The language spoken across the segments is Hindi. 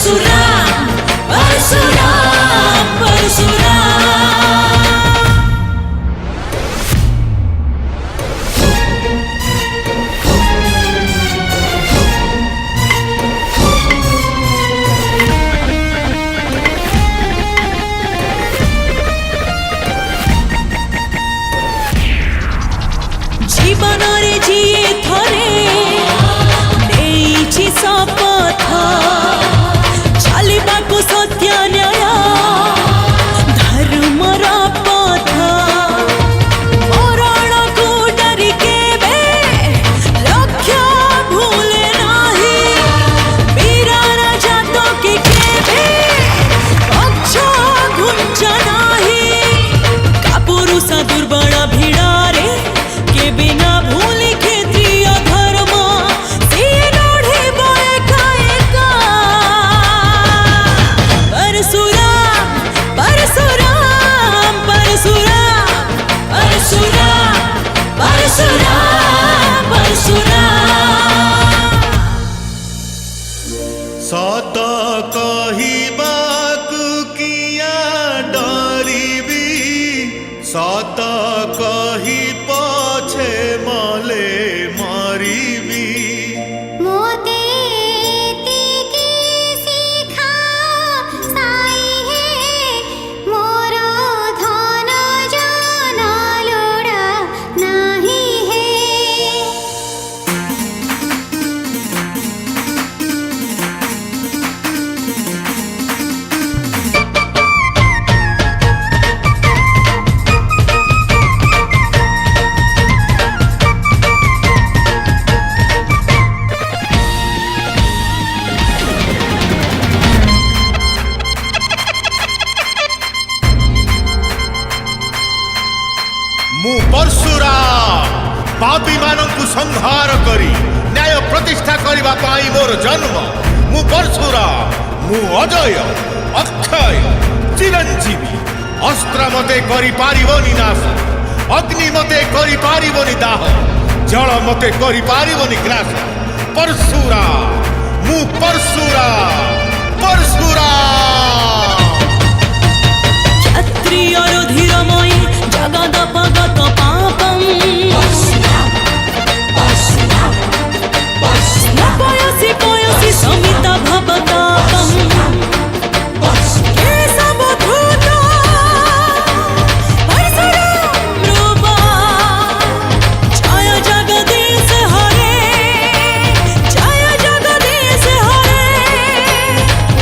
परशुराम परशुराम परशुराम। जीवन रे जीए थरे नेइछि शपथ चलिबाकु सत्य न्याय धर्मर पथ मरण को डरी केबे लक्ष्य भूले नाही वीरार जात के केबे पक्ष घुंच नाही कापुरुष दुर्बल भिड़ारे के बिना भूली क्षेत्रीय धर्म से लड़े एका एका। परशुराम परशुराम परशुराम परशुराम परशुराम परशुराम। सत कहिबाकु किया डरिबी सत कहि पछे मले मरिबी। मोते एतिकी शिखा साई हे मोर धन जन लोड़ा नाही हे। मु परशुराम पापी मानंकु संहार करी न्याय प्रतिष्ठा करिबा पाई मोर जन्म। मु परशुराम मु अजय अक्षय चिरंजीवी। अस्त्र मते करि पारिबोनि नाश अग्नि मते करि पारिबोनि दाह जल मते करि पारिबोनि ग्रास। परशुराम मु परशुराम परशुराम। क्षत्रिय रुधिरमयी जगद पगत पापम पयसि पयसि समित भवतापम केशव धूत परशुराम रूप जय जगदीश हरे जय जगदीश हरे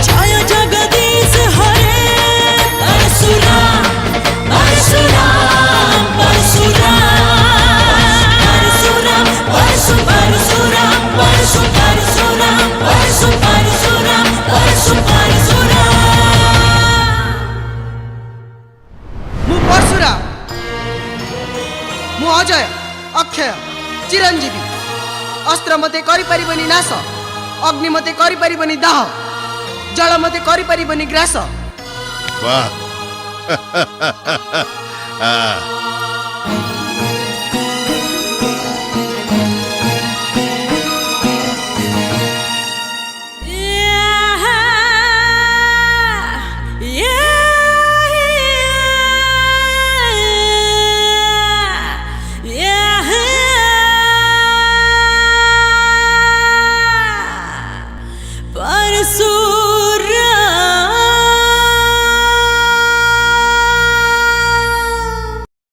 जय जगदीश हरे। परशुराम परशुराम परशुराम परशुराम परशु परशुराम परशु परशुराम परशु परशुराम परशु परशुराम। मु परशुराम मु अजय अक्षय चिरंजीवी। अस्त्र मते करि परिबनि नाश अग्नि मते करि परिबनि दाह जल मते करि परिबनि ग्रास। वाह